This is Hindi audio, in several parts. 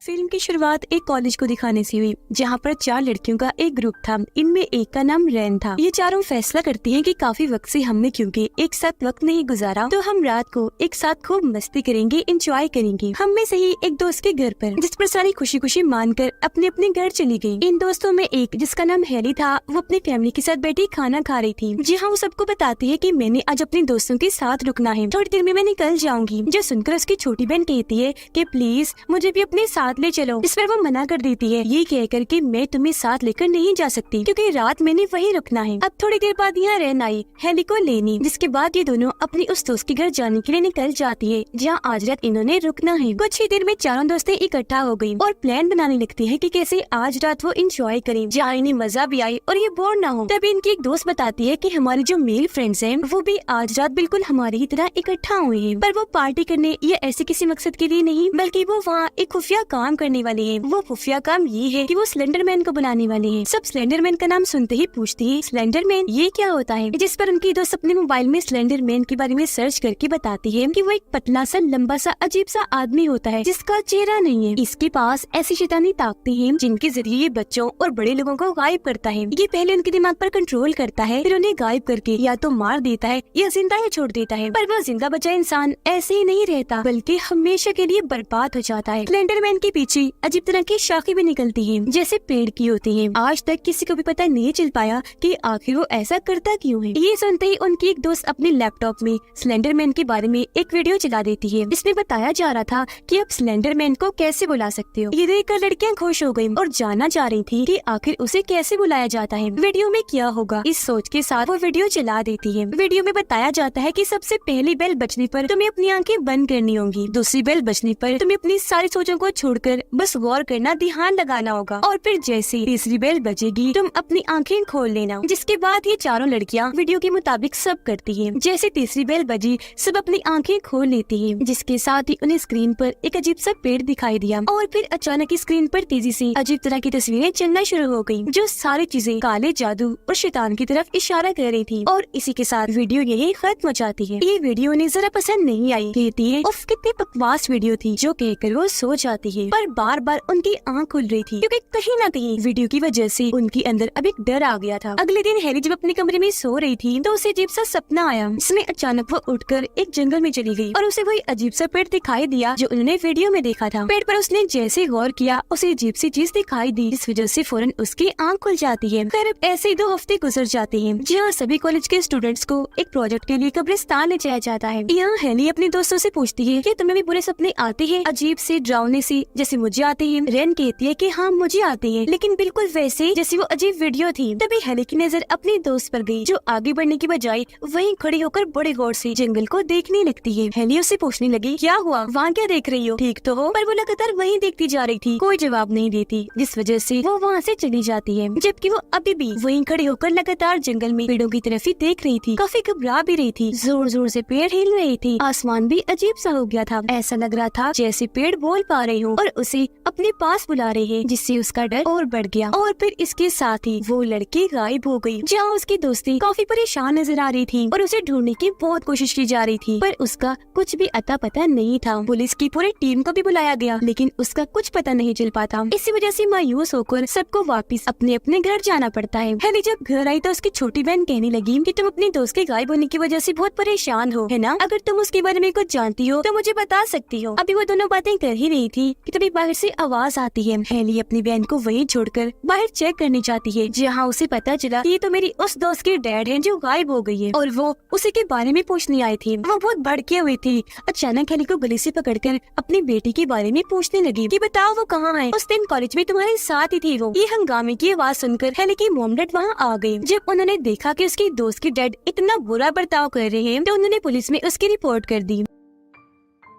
फिल्म की शुरुआत एक कॉलेज को दिखाने से हुई, जहाँ पर 4 लड़कियों का एक ग्रुप था। इनमें एक का नाम रैन था। ये चारों फैसला करती हैं कि काफी वक्त से हमने क्योंकि एक साथ वक्त नहीं गुजारा, तो हम रात को एक साथ खूब मस्ती करेंगे, एंजॉय करेंगे। हम में से ही एक दोस्त के घर पर, जिस पर सारी खुशी खुशी मानकर अपने अपने घर चली गई। इन दोस्तों में एक, जिसका नाम हेली था, वो अपनी फैमिली के साथ बैठी खाना खा रही थी। जी हाँ, वो सबको बताती है कि मैंने आज अपने दोस्तों के साथ रुकना है, थोड़ी देर में मैं निकल जाऊंगी। जो सुनकर उसकी छोटी बहन कहती है कि प्लीज मुझे भी अपने साथ ले चलो। इस पर वो मना कर देती है, ये कहकर कि मैं तुम्हें साथ लेकर नहीं जा सकती क्योंकि रात मैंने वहीं रुकना है। अब थोड़ी देर बाद यहाँ रैन आई हेली को लेने, जिसके बाद ये दोनों अपनी उस दोस्त के घर जाने के लिए निकल जाती है, जहाँ आज रात इन्होंने रुकना है। कुछ ही देर में चारों दोस्तें इकट्ठा हो गयी और प्लान बनाने लगती है कि कैसे आज रात वो इंजॉय करें, जहाँ इन्हें मजा भी आए और ये बोर ना हो। तभी इनकी एक दोस्त बताती है कि हमारी जो मेल फ्रेंड्स हैं वो भी आज रात बिल्कुल हमारी ही तरह इकट्ठा हुए हैं, पर वो पार्टी करने या ऐसे किसी मकसद के लिए नहीं, बल्कि वो वहाँ एक खुफिया काम करने वाले हैं। वो खुफिया काम ये है कि वो स्लेंडरमैन को बुलाने वाले हैं। सब स्लेंडरमैन का नाम सुनते ही पूछते हैं स्लेंडरमैन ये क्या होता है, जिस पर उनकी दोस्त अपने मोबाइल में स्लेंडरमैन के बारे में सर्च करके बताती है कि वो एक पतला सा लंबा सा अजीब सा आदमी होता है जिसका चेहरा नहीं है। इसके पास ऐसी शैतानी ताकतें हैं जिनके जरिए ये बच्चों और बड़े लोगों को गायब करता है। ये पहले उनके दिमाग पर कंट्रोल करता है, फिर उन्हें गायब करके या तो मार देता है या जिंदा ही छोड़ देता है। पर वो जिंदा बचा इंसान ऐसे ही नहीं रहता, बल्कि हमेशा के लिए बर्बाद हो जाता है। स्लेंडरमैन के पीछे अजीब तरह की शाखें भी निकलती हैं, जैसे पेड़ की होती हैं। आज तक किसी को भी पता नहीं चल पाया कि आखिर वो ऐसा करता क्यों है। ये सुनते ही उनकी एक दोस्त अपने लैपटॉप में स्लेंडरमैन के बारे में एक वीडियो चला देती है। इसमें बताया जा रहा था कि आप स्लेंडरमैन को कैसे बुला सकते हो। ये देखकर लड़कियां खुश हो गयी और जानना चाह रही थी कि आखिर उसे कैसे बुलाया जाता है, वीडियो में क्या होगा। इस सोच के साथ वो वीडियो चला देती है। वीडियो में बताया जाता है कि सबसे पहली बेल बजने पर तुम्हें अपनी आंखें बंद करनी होगी, दूसरी बेल बजने पर तुम्हें अपनी सारी सोचों को छोड़कर बस गौर करना, ध्यान लगाना होगा, और फिर जैसे तीसरी बेल बजेगी तुम अपनी आंखें खोल लेना। जिसके बाद ये चारों लड़कियां वीडियो के मुताबिक सब करती हैं। जैसे तीसरी बेल बजी सब अपनी आंखें खोल लेती हैं, जिसके साथ ही उन्हें स्क्रीन पर एक अजीब सा पेड़ दिखाई दिया और फिर अचानक स्क्रीन पर तेजी से अजीब तरह की तस्वीरें चलना शुरू हो गयी, जो सारी चीजें काले जादू और शैतान की तरफ इशारा कर रही थी। और इसी के साथ वीडियो यही खत्म हो जाती है। ये वीडियो उन्हें जरा पसंद नहीं आई, कहती है उफ कितनी बकवास वीडियो थी, जो कहकर वो सो जाती है। पर बार बार उनकी आँख खुल रही थी क्योंकि कहीं न कहीं वीडियो की वजह से उनके अंदर अब एक डर आ गया था। अगले दिन हेली जब अपने कमरे में सो रही थी तो उसे अजीब सा सपना आया, जिसमें अचानक वो उठकर एक जंगल में चली गई और उसे वही अजीब सा पेड़ दिखाई दिया जो उन्होंने वीडियो में देखा था। पेड़ पर उसने जैसे गौर किया उसे अजीब सी चीज दिखाई दी, इस वजह से फौरन उसकी आँख खुल जाती है। फिर ऐसे ही 2 हफ्ते गुजर जाते हैं, जहाँ सभी कॉलेज के स्टूडेंट्स को एक प्रोजेक्ट के लिए कब्रिस्तान ले जाया जाता है। यहाँ हेली अपने दोस्तों से पूछती है कि तुम्हें भी बुरे सपने आते हैं, अजीब से डरावने से, जैसे मुझे आते हैं। रैन कहती है कि हाँ मुझे आते हैं, लेकिन बिल्कुल वैसे जैसे वो अजीब वीडियो थी। तभी हेली की नजर अपने दोस्त पर गई, जो आगे बढ़ने की बजाय वहीं खड़ी होकर बड़े गौर से जंगल को देखने लगती है। हेली उससे पूछने लगी क्या हुआ, वहाँ क्या देख रही हो, ठीक तो हो? पर वो लगातार वहीं देखती जा रही थी, कोई जवाब नहीं देती, जिस वजह से वो वहाँ से चली जाती है। जबकि वो अभी भी वहीं खड़ी होकर लगातार जंगल में पेड़ों की तरफ ही देख रही थी। काफी घबरा भी रही थी, जोर जोर से पेड़ हिल रहे थे, आसमान भी अजीब सा हो गया था। ऐसा लग रहा था जैसे पेड़ बोल पा रहे हो और उसे अपने पास बुला रहे हैं, जिससे उसका डर और बढ़ गया। और फिर इसके साथ ही वो लड़की गायब हो गई, जहाँ उसकी दोस्ती काफी परेशान नजर आ रही थी और उसे ढूंढने की बहुत कोशिश की जा रही थी, पर उसका कुछ भी अता पता नहीं था। पुलिस की पूरी टीम को भी बुलाया गया, लेकिन उसका कुछ पता नहीं चल पाता। इसी वजह से मायूस होकर सबको वापस अपने अपने घर जाना पड़ता है। हेली जब घर आई तो उसकी छोटी बहन कहने लगी कि तुम अपने दोस्त के गायब होने की वजह से बहुत परेशान हो, है ना? अगर तुम उसके बारे में कुछ जानती हो तो मुझे बता सकती हो। अभी वो दोनों बातें कर ही रही थी कि तभी बाहर से आवाज आती है। हेली अपनी बहन को वहीं छोड़कर बाहर चेक करनी चाहती है, जहाँ उसे पता चला कि ये तो मेरी उस दोस्त की डैड है जो गायब हो गई है और वो उसी के बारे में पूछने आई थी। वो बहुत भड़के हुई थी। अचानक हेली को गले से पकड़कर अपनी बेटी के बारे में पूछने लगी कि बताओ वो कहाँ है, उस दिन कॉलेज में तुम्हारे साथ ही थी वो। ये हंगामे की आवाज सुनकर हेली की मॉम डैड वहाँ आ गई। जब उन्होंने देखा कि उसकी दोस्त की डैड इतना बुरा बर्ताव कर रहे हैं तो उन्होंने पुलिस में उसकी रिपोर्ट कर दी।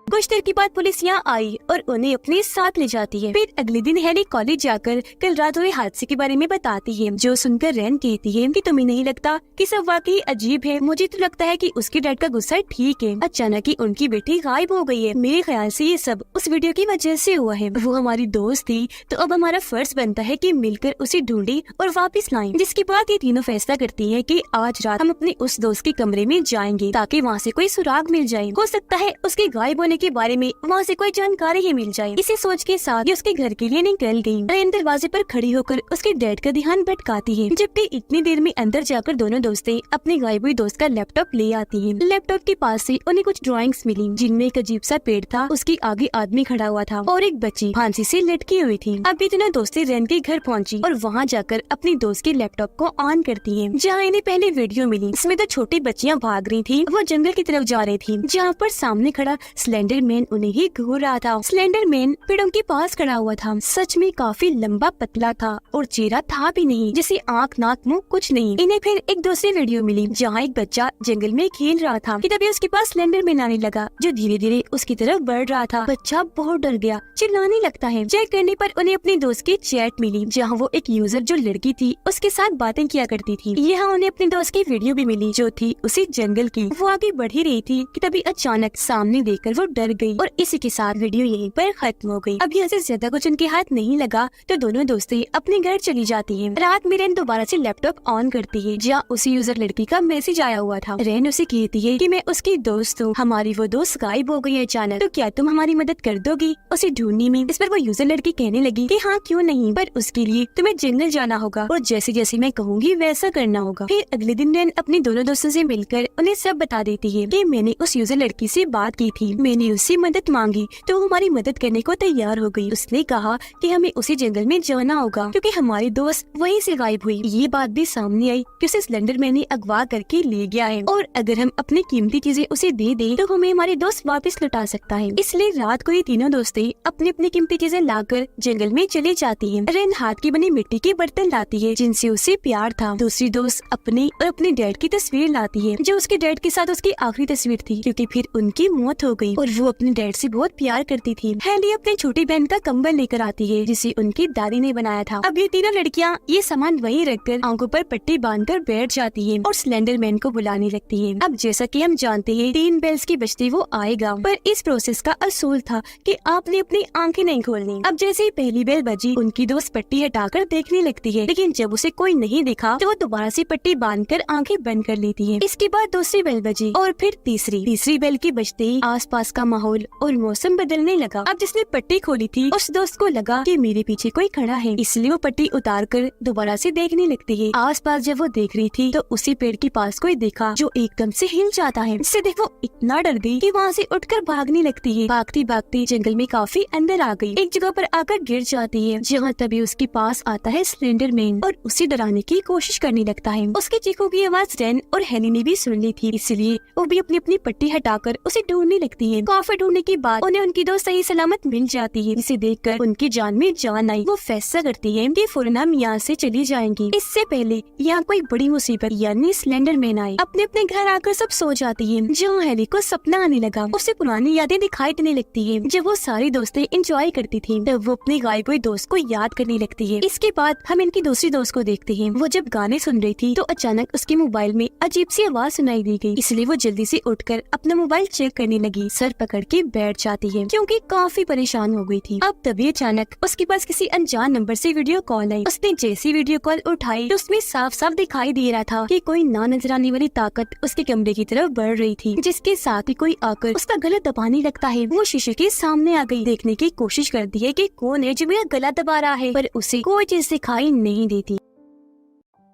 कुछ देर के बाद पुलिस यहाँ आई और उन्हें अपने साथ ले जाती है। फिर अगले दिन हेली कॉलेज जाकर कल रात हुए हादसे के बारे में बताती है, जो सुनकर रैन कहती है कि तुम्हें नहीं लगता कि सब वाकई अजीब है? मुझे तो लगता है कि उसके डैड का गुस्सा ठीक है, अचानक ही उनकी बेटी गायब हो गई है। मेरे ख्याल से ये सब उस वीडियो की वजह से हुआ है। वो हमारी दोस्त थी तो अब हमारा फर्ज बनता है कि मिलकर उसे ढूंढे और वापस लाएं। जिसके बाद ये तीनों फैसला करती है कि आज रात हम अपने उस दोस्त के कमरे में जाएंगे ताकि वहाँ से कोई सुराग मिल जाए। हो सकता है उसके गायब होने के बारे में वहाँ से कोई जानकारी ही मिल जाए। इसी सोच के साथ ये उसके घर के लिए निकल गई। रेन दरवाजे पर खड़ी होकर उसके डैड का ध्यान भटकाती है, जबकि इतनी देर में अंदर जाकर दोनों दोस्तें अपनी गायब हुई दोस्त का लैपटॉप ले आती है। लैपटॉप के पास से उन्हें कुछ ड्राइंग्स मिली, जिनमें एक अजीब सा पेड़ था, उसके आगे आदमी खड़ा हुआ था और एक बच्ची फांसी से लटकी हुई थी। अब दोनों दोस्तें रेन के घर पहुंची और वहां जाकर अपनी दोस्त के लैपटॉप को ऑन करती हैं, जहां इन्हें पहले वीडियो मिली। इसमें तो छोटी बच्चियां भाग रही थी, वो जंगल की तरफ जा रही थी, जहाँ पर सामने खड़ा स्लेंडर मैन उन्हें ही घूर रहा था। स्लेंडर मैन पेड़ों के पास खड़ा हुआ था, सच में काफी लंबा पतला था और चेहरा था भी नहीं, जैसे आँख नाक मुंह कुछ नहीं। इन्हें फिर एक दूसरी वीडियो मिली, जहाँ एक बच्चा जंगल में खेल रहा था कि तभी उसके पास स्लेंडर मैन आने लगा, जो धीरे धीरे उसकी तरफ बढ़ रहा था। बच्चा बहुत डर गया, चिल्लाने लगता है। चेक करने पर उन्हें अपनी दोस्त की चैट मिली, जहाँ वो एक यूजर जो लड़की थी उसके साथ बातें किया करती थी। यहाँ उन्हें अपनी दोस्त की वीडियो भी मिली, जो थी उसी जंगल की। वो आगे बढ़ ही रही थी कि तभी अचानक सामने देखकर वो डर गई और इसी के साथ वीडियो यहीं पर खत्म हो गई। अब यहाँ से ज्यादा कुछ उनके हाथ नहीं लगा तो दोनों दोस्तें अपने घर चली जाती है। रात में रेन दोबारा से लैपटॉप ऑन करती है, जहाँ उसी यूजर लड़की का मैसेज आया हुआ था। रेन उसे कहती है कि मैं उसकी दोस्त हूँ, हमारी वो दोस्त गायब हो गई है अचानक, तो क्या तुम हमारी मदद कर दोगी उसे ढूंढने में। इस पर वो यूजर लड़की कहने लगी कि हाँ क्यों नहीं, पर उसके लिए तुम्हें जंगल जाना होगा और जैसे जैसे मैं कहूँगी वैसा करना होगा। फिर अगले दिन रेन अपनी दोनों दोस्तों से मिलकर उन्हें सब बता देती है कि मैंने उस यूजर लड़की से बात की थी, मैंने उससे मदद मांगी तो वो हमारी मदद करने को तैयार हो गई। उसने कहा कि हमें उसी जंगल में जाना होगा क्योंकि हमारी दोस्त वहीं से गायब हुई। ये बात भी सामने आई कि उसे स्लेंडर मैन ने अगवा करके ले गया है और अगर हम अपनी कीमती चीजें उसे दे दें तो हमें हमारी दोस्त वापस लौटा सकता है। इसलिए रात को ये तीनों दोस्तें अपनी अपनी कीमती चीजें लाकर जंगल में चली जाती हैं। रेन हाथ की बनी मिट्टी के बर्तन लाती है जिनसे उसे प्यार था। दूसरी दोस्त अपने और अपने डैड की तस्वीर लाती है, जो उसके डैड के साथ उसकी आखिरी तस्वीर थी, क्योंकि फिर उनकी मौत हो गई और वो अपने डैड से बहुत प्यार करती थी। हेली अपनी छोटी बहन का कंबल लेकर आती है, जिसे उनकी दादी ने बनाया था। अब ये तीनों लड़कियाँ ये सामान वहीं रखकर आंखों पर पट्टी बांधकर बैठ जाती है और स्लेंडर मैन को बुलाने लगती है। अब जैसा कि हम जानते हैं 3 बेल्स की बजते वो आएगा, पर इस प्रोसेस का असूल था कि आपने अपनी आंखें नहीं खोलनी। अब जैसे ही पहली बेल बजी, उनकी दोस्त पट्टी हटाकर देखने लगती है, लेकिन जब उसे कोई नहीं दिखा तो वो दोबारा से पट्टी बांधकर आंखें बंद कर लेती है। इसके बाद दूसरी बेल बजी और फिर तीसरी बेल की बजते ही आसपास का माहौल और मौसम बदलने लगा। अब जिसने पट्टी खोली थी उस दोस्त को लगा कि मेरे पीछे कोई खड़ा है, इसलिए वो पट्टी उतार कर दोबारा से देखने लगती है। आसपास जब वो देख रही थी तो उसी पेड़ के पास कोई देखा जो एकदम से हिल जाता है, जिससे देख वो इतना डर गई कि वहाँ से उठकर भागने लगती है। भागती भागती जंगल में काफी अंदर आ गई, एक जगह पर आकर गिर जाती है, जहाँ तभी उसके पास आता है स्लेंडर मैन और उसे डराने की कोशिश करने लगता है। उसके चीखों की आवाज रेन और हेली ने भी सुन ली थी, इसलिए वो भी अपनी अपनी पट्टी हटाकर उसे ढूंढने लगती है। काफी ढूंढने के बाद उन्हें उनकी दोस्त सही सलामत मिल जाती है, जिसे देखकर उनकी जान में जान आई। वो फैसला करती है कि फौरन हम यहाँ से चली जाएंगी, इससे पहले यहाँ कोई बड़ी मुसीबत यानी स्लेंडर मैन आए। अपने अपने घर आकर सब सो जाती है, जहाँ हेली को सपना आने लगा। उसे पुरानी यादें दिखाई देने लगती है, जब वो सारी दोस्तें एंजॉय करती थी, तब वो अपने गायब हुए दोस्त को याद करने लगती है। इसके बाद हम इनकी दूसरी दोस्त को देखते हैं। वो जब गाने सुन रही थी तो अचानक उसके मोबाइल में अजीब सी आवाज सुनाई दी गई, इसलिए वो जल्दी से उठकर अपना मोबाइल चेक करने लगी। सर पकड़ के बैठ जाती है क्योंकि काफी परेशान हो गई थी। अब तभी अचानक उसके पास किसी अनजान नंबर से वीडियो कॉल आई। उसने जैसी वीडियो कॉल उठाई तो उसमें साफ साफ दिखाई दे रहा था कि कोई ना नजर आने वाली ताकत उसके कमरे की तरफ बढ़ रही थी, जिसके साथ ही कोई आकर उसका गला दबाने लगता है। वो शीशे के सामने आ गई, देखने की कोशिश करती है कि कौन है जो मेरा गला दबा रहा है, पर उसे कोई चीज दिखाई नहीं देती।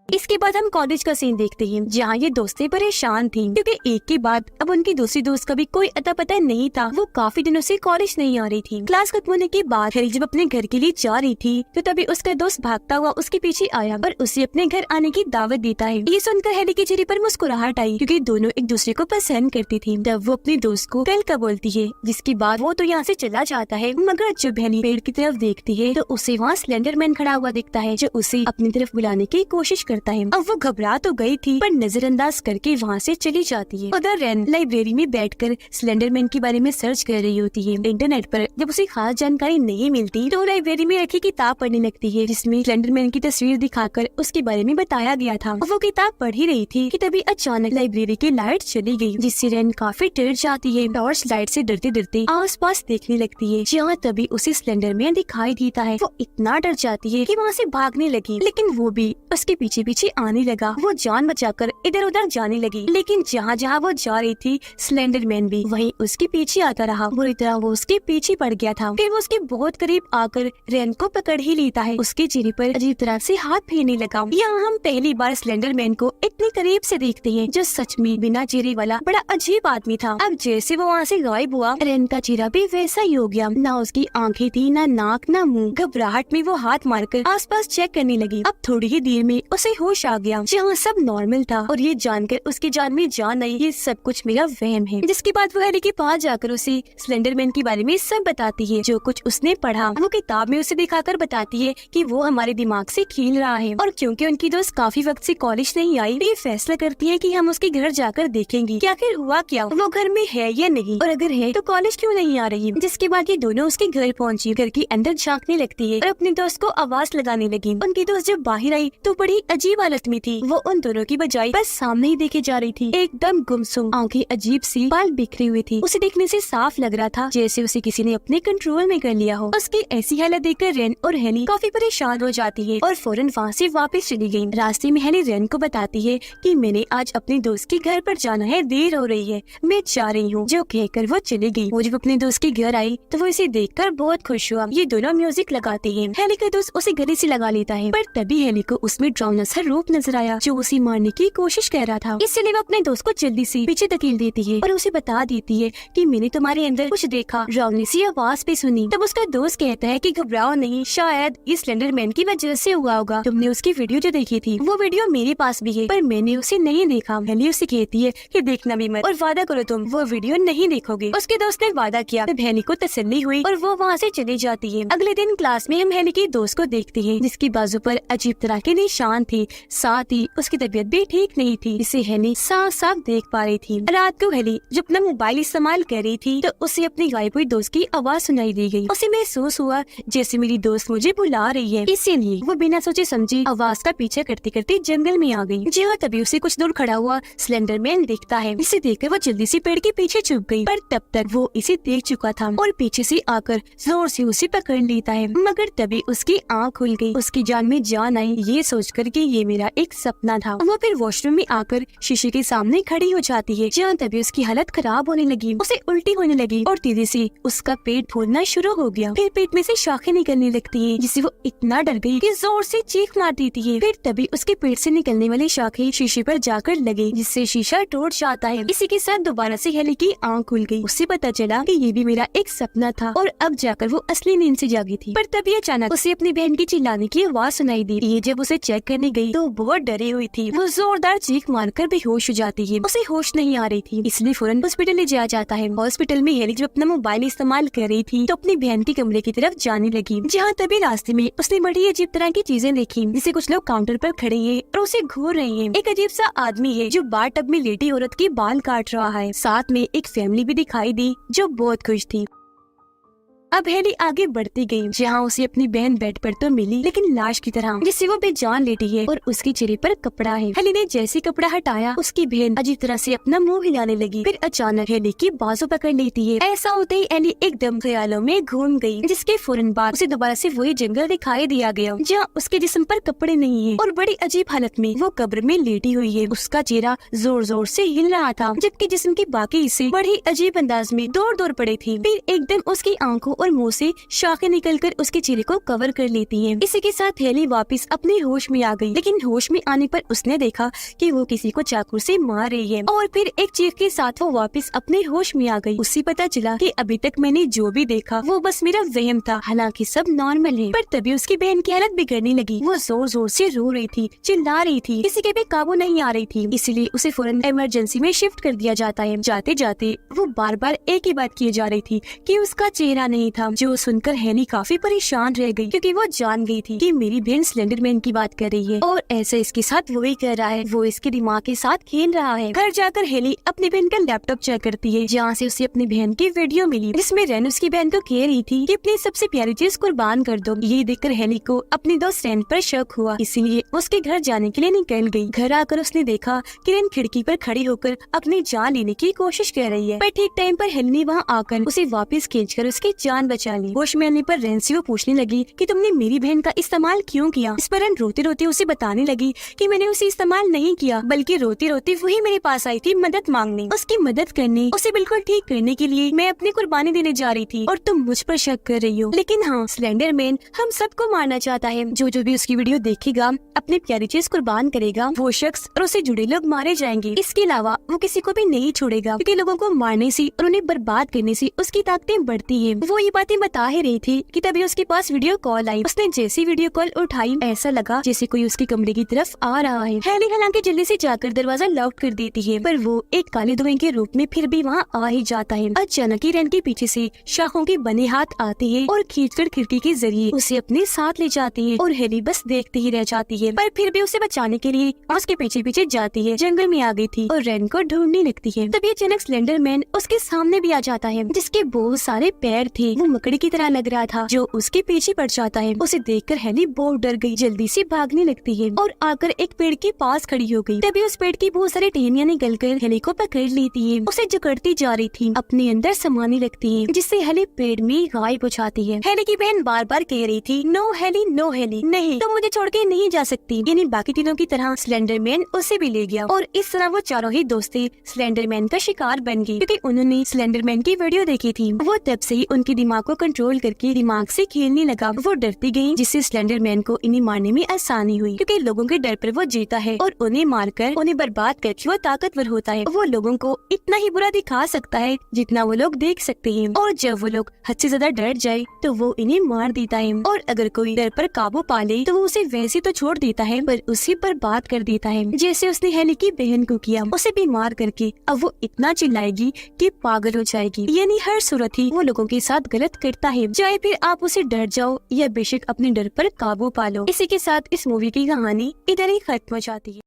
इसके बाद हम कॉलेज का सीन देखते हैं, जहाँ ये दोस्तें परेशान थीं क्योंकि एक के बाद अब उनकी दूसरी दोस्त का भी कोई अता पता नहीं था। वो काफी दिनों से कॉलेज नहीं आ रही थी। क्लास खत्म होने के बाद हेली जब अपने घर के लिए जा रही थी तो तभी उसका दोस्त भागता हुआ उसके पीछे आया और उसे अपने घर आने की दावत देता है। ये सुनकर हेली के चेहरे पर मुस्कुराहट आई क्योंकि दोनों एक दूसरे को पसंद करती थी। तब वो अपने दोस्त को कल का बोलती है, जिसके बाद वो तो यहाँ से चला जाता है। मगर जब हेली पेड़ की तरफ देखती है तो उसे वहाँ स्लेंडर मैन खड़ा हुआ दिखता है, जो उसे अपनी तरफ बुलाने की कोशिश करता है। अब वो घबरा तो गई थी पर नजरअंदाज करके वहाँ से चली जाती है। उधर रेन लाइब्रेरी में बैठकर स्लेंडर मैन के बारे में सर्च कर रही होती है। इंटरनेट पर जब उसे खास जानकारी नहीं मिलती तो लाइब्रेरी में रखी किताब पढ़ने लगती है, जिसमें स्लेंडर मैन की तस्वीर दिखाकर उसके बारे में बताया गया था। वो किताब पढ़ ही रही थी कि तभी अचानक लाइब्रेरी की लाइट चली गई, जिससे रेन काफी डर जाती है। टॉर्च लाइट से डरते डरते आसपास देखने लगती है, जहाँ तभी उसे स्लेंडर मैन दिखाई देता है। वो इतना डर जाती है कि वहाँ से भागने लगी, लेकिन वो भी उसके पीछे पीछे आने लगा। वो जान बचाकर इधर उधर जाने लगी, लेकिन जहाँ जहाँ वो जा रही थी स्लेंडरमैन भी वहीं उसके पीछे आता रहा। बुरी तरह वो उसके पीछे पड़ गया था। फिर वो उसके बहुत करीब आकर रेन को पकड़ ही लेता है। उसके चेहरे पर अजीब तरह से हाथ फेरने लगा। यहाँ हम पहली बार स्लेंडरमैन को इतने करीब से देखते हैं, जो सच में बिना चेहरे वाला बड़ा अजीब आदमी था। अब जैसे वो वहाँ से गायब हुआ, रेन का चेहरा भी वैसा ही हो गया। ना उसकी आंखें थी, ना नाक, ना मुंह। घबराहट में वो हाथ मारकर आसपास चेक करने लगी। अब थोड़ी ही देर में उसे होश आ गया, जहाँ सब नॉर्मल था और ये जानकर उसकी जान में जान आई, ये सब कुछ मेरा वहम है। जिसके बाद वो हैरी के पास जाकर उसे स्लेंडरमैन के बारे में सब बताती है, जो कुछ उसने पढ़ा। वो किताब में उसे दिखाकर बताती है कि वो हमारे दिमाग से खेल रहा है, और क्योंकि उनकी दोस्त काफी वक्त से कॉलेज नहीं आई, तो ये फैसला करती है कि हम उसके घर जाकर देखेंगे कि आखिर हुआ क्या, वो घर में है या नहीं, और अगर है तो कॉलेज क्यों नहीं आ रही। जिसके बाद ये दोनों उसके घर पहुंची, घर के अंदर झांकने लगती है और अपने दोस्त को आवाज लगाने लगी। उनकी दोस्त जब बाहर आई तो बड़ी अजीब हालत में थी। वो उन दोनों की बजाय बस सामने ही देखे जा रही थी, एकदम गुमसुम, आंखें अजीब सी, बाल बिखरे हुए थी। उसे देखने से साफ लग रहा था जैसे उसे किसी ने अपने कंट्रोल में कर लिया हो। उसकी ऐसी हालत देखकर रेन और हेली काफी परेशान हो जाती है और फौरन वहाँ से वापस चली गयी। रास्ते में हेली रेन को बताती है कि मैंने आज अपने दोस्त के घर पर जाना है, देर हो रही है, मैं जा रही हूँ, जो कहकर वो चली गई। वो जब अपने दोस्त के घर आई तो वो इसे देखकर बहुत खुश हुआ। ये दोनों म्यूजिक लगाते हैं। हेली का दोस्त उसे गले से लगा लेता है, पर तभी हेली को उसमें डरावना सा रूप नजर आया, जो उसे मारने की कोशिश कर रहा था। इसलिए वो अपने दोस्त को जल्दी से पीछे धकेल देती है और उसे बता देती है कि मैंने तुम्हारे अंदर कुछ देखा, डरावनी सी आवाज भी सुनी। तब उसका दोस्त कहता है कि घबराओ नहीं, शायद इस स्लेंडरमैन की वजह से हुआ होगा। तुमने उसकी वीडियो जो देखी थी, वो वीडियो मेरे पास भी है, पर मैंने उसे नहीं देखा। हेली उसे कहती है कि देखना भी मत और वादा करो तुम वो वीडियो नहीं देखोगे। उसके दोस्त ने वादा किया। तब हेली को तसल्ली हुई और वो वहाँ से चली जाती है। अगले दिन क्लास में हम हेली के दोस्त को देखते हैं, जिसकी बाजू पर अजीब तरह के निशान थे, साथ ही उसकी तबीयत भी ठीक नहीं थी, जिसे हेली साफ साफ देख पा रही थी। रात को हेली जब अपना मोबाइल इस्तेमाल कर रही थी तो उसे अपनी गायब हुई दोस्त की आवाज सुनाई दी गई। उसे महसूस हुआ जैसे मेरी दोस्त मुझे बुला रही है, इसीलिए वो बिना सोचे समझे आवाज का पीछा करते करते जंगल में आ गई। जी हाँ, तभी उसे कुछ दूर खड़ा हुआ स्लेंडरमैन दिखता है। इसे देखकर वो जल्दी से पेड़ के पीछे छुप गई, पर तब तक वो इसे देख चुका था और पीछे से आकर जोर से उसे पकड़ लेता है। मगर तभी उसकी आँख खुल गई, उसकी जान में जान आई, ये सोचकर कि ये मेरा एक सपना था। वो फिर वॉशरूम में आकर शीशे के सामने खड़ी हो जाती है, जहाँ तभी उसकी हालत खराब होने लगी, उसे उल्टी होने लगी और तेजी से उसका पेट फूलना शुरू हो गया। फिर पेट में से शाखें निकलने लगती है, जिससे वो इतना डर गई कि जोर से चीख मार देती है। फिर तभी उसके पेट से निकलने वाली शाखें शीशे पर जाकर लगे, जिससे शीशा टूट जाता है। इसी के साथ दोबारा से हेली की आँख खुल गई। उसे पता चला कि ये भी मेरा एक सपना था और अब जाकर वो असली नींद से जागी थी। पर तभी अचानक उसे अपनी बहन की चिल्लाने की आवाज सुनाई दी। ये जब उसे चेक करने गई तो बहुत डरी हुई थी। वो जोरदार चीख मारकर बेहोश हो जाती है। उसे होश नहीं आ रही थी, इसलिए फौरन हॉस्पिटल ले जाया जाता है। हॉस्पिटल में हेली जब अपना मोबाइल इस्तेमाल कर रही थी तो अपनी बहन के कमरे की तरफ जाने लगी, जहाँ तभी रास्ते में उसने बड़ी अजीब तरह की चीजें देखी, जिसे कुछ लोग काउंटर पर खड़े हैं और उसे घूर रहे हैं। एक अजीब सा आदमी है जो बार टब में लेटी औरत के बाल काट रहा है। साथ में एक फैमिली भी दिखाई दी जो बहुत खुश थी। अब हेली आगे बढ़ती गई, जहाँ उसे अपनी बहन बेड पर तो मिली, लेकिन लाश की तरह, जिससे वो बेजान लेटी है और उसके चेहरे पर कपड़ा है। हेली ने जैसे कपड़ा हटाया, उसकी बहन अजीब तरह से अपना मुंह हिलाने लगी। फिर अचानक हेली की बाजू पकड़ लेती है। ऐसा होते ही हेली एकदम ख्यालों में घूम गई, जिसके फौरन बाद उसे दोबारा से वही जंगल दिखाई दिया गया, जहाँ उसके जिस्म पर कपड़े नहीं है और बड़ी अजीब हालत में वो कब्र में लेटी हुई है। उसका चेहरा जोर जोर से हिल रहा था, जबकि जिस्म के बाकी हिस्से बड़ी अजीब अंदाज में दौड़ दौड़ पड़े थे। फिर एकदम उसकी आंखों और मुंह से शाखें निकलकर उसके चेहरे को कवर कर लेती हैं। इसी के साथ हेली वापस अपने होश में आ गई, लेकिन होश में आने पर उसने देखा कि वो किसी को चाकू से मार रही है और फिर एक चीख के साथ वो वापस अपने होश में आ गई। उसे पता चला कि अभी तक मैंने जो भी देखा वो बस मेरा वहम था, हालांकि सब नॉर्मल है। पर तभी उसकी बहन की हालत बिगड़ने लगी। वो जोर जोर से रो रही थी, चिल्ला रही थी, किसी के भी काबू नहीं आ रही थी, इसलिए उसे फौरन इमरजेंसी में शिफ्ट कर दिया जाता है। जाते जाते वो बार बार एक ही बात किए जा रही थी कि उसका चेहरा नहीं था, जो सुनकर हेली काफी परेशान रह गई, क्योंकि वो जान गई थी कि मेरी बहन स्लेंडरमैन की बात कर रही है और ऐसा इसके साथ वही कर रहा है, वो इसके दिमाग के साथ खेल रहा है। घर जाकर हेली अपनी बहन का लैपटॉप चेक करती है, जहाँ से उसे अपनी बहन की वीडियो मिली, जिसमें रेन उसकी बहन को कह रही थी कि अपनी सबसे प्यारी चीज कुर्बान कर दो। ये देखकर हेली को अपनी दोस्त रेन पर शक हुआ, इसीलिए उसके घर जाने के लिए निकल गई। घर आकर उसने देखा कि रेन खिड़की पर खड़ी होकर अपनी जान लेने की कोशिश कर रही है, पर ठीक टाइम पर हेली ने वहाँ आकर उसे वापस खींचकर उसकी जान जान बचा ली। होश में आने पर रैन से वो पूछने लगी कि तुमने मेरी बहन का इस्तेमाल क्यों किया। इस पर रैन रोते रोते उसे बताने लगी कि मैंने उसे इस्तेमाल नहीं किया, बल्कि रोते रोते वही मेरे पास आई थी मदद मांगने, उसकी मदद करने, उसे बिल्कुल ठीक करने के लिए मैं अपनी कुर्बानी देने जा रही थी और तुम मुझ पर शक कर रही हो। लेकिन हाँ, स्लेंडरमैन हम सबको मारना चाहता है। जो भी उसकी वीडियो देखेगा, अपनी प्यारी चीज कुर्बान करेगा, वो शख्स और उससे जुड़े लोग मारे जाएंगे। इसके अलावा वो किसी को भी नहीं छोड़ेगा, क्योंकि लोगों को मारने से और उन्हें बर्बाद करने से उसकी ताकतें बढ़ती है। वो ये बातें बता ही रही थी कि तभी उसके पास वीडियो कॉल आई। उसने जैसी वीडियो कॉल उठाई, ऐसा लगा जैसे कोई उसके कमरे की तरफ आ रहा है। हेली हालांकि जल्दी से जाकर दरवाजा लॉक कर देती है, पर वो एक काले धुएं के रूप में फिर भी वहाँ आ ही जाता है। अचानक ही रैन के पीछे से शाखों के बने हाथ आते हैं और खींचकर खिड़की के जरिए उसे अपने साथ ले जाती है और हेली बस देखती ही रह जाती है। पर फिर भी उसे बचाने के लिए उसके पीछे पीछे जाती है। जंगल में आ गई थी और रैन को ढूंढने लगती है। तभी अचानक स्लेंडरमैन उसके सामने भी आ जाता है, जिसके बहुत सारे पैर थे। वो मकड़ी की तरह लग रहा था, जो उसके पीछे पड़ जाता है। उसे देखकर हेली बहुत डर गई, जल्दी से भागने लगती है और आकर एक पेड़ के पास खड़ी हो गई। तभी उस पेड़ की बहुत सारी टहनियां निकलकर हेली को पकड़ लेती है। उसे जकड़ती जा रही थी, अपने अंदर समाने लगती है, जिससे हेली पेड़ में गायब हो जाती है। हेली की बहन बार बार कह रही थी, नो हेली, नो हेली, नहीं तुम मुझे छोड़ के नहीं जा सकती। यानी बाकी तीनों की तरह स्लेंडरमैन उसे भी ले गया और इस तरह वो चारों ही दोस्तें स्लेंडरमैन का शिकार बन गई, क्योंकि उन्होंने स्लेंडरमैन की वीडियो देखी थी। वो तब से ही उनके दिमाग को कंट्रोल करके दिमाग से खेलने लगा। वो डरती गई, जिससे स्लेंडरमैन को इन्हें मारने में आसानी हुई, क्योंकि लोगों के डर पर वो जीता है और उन्हें मारकर उन्हें बर्बाद करके वो ताकतवर होता है। वो लोगों को इतना ही बुरा दिखा सकता है जितना वो लोग देख सकते हैं, और जब वो लोग हद से ज्यादा डर जाए तो वो इन्हें मार देता है। और अगर कोई डर पर काबू पा ले तो वो उसे वैसे तो छोड़ देता है, पर उसे बर्बाद कर देता है, जैसे उसने हेली की बहन को किया। उसे भी मार करके अब वो इतना चिल्लाएगी कि पागल हो जाएगी। यानी हर सूरत ही वो लोगों के साथ गलत करता है, चाहे फिर आप उसे डर जाओ या बेशक अपने डर पर काबू पा लो। इसी के साथ इस मूवी की कहानी इधर ही खत्म हो जाती है।